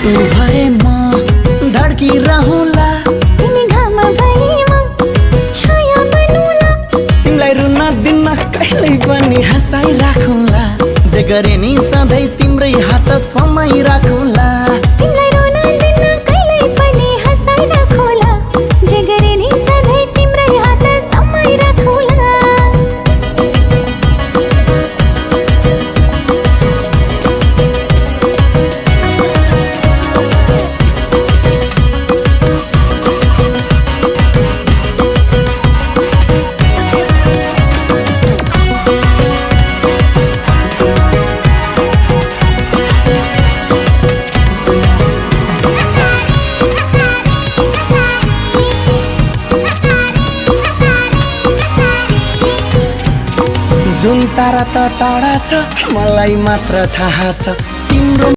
तू भए म धड्किरहँला, तिमी घाम भए म छाया बनौला। तिमीलाई रुन दिन्न कहिल्यै पनि हँसाइराखौँला, जे गरे नि सधैँ तिम्रै हात समाइराखौँला। तिमीलाई रुन दिन्न कहिल्यै पनि हँसाइराखौँला, जे गरे नि सधैँ तिम्रै हात समाइराखौँला। जुन तारा त टाढा छ मलाई मात्र थाहा छ,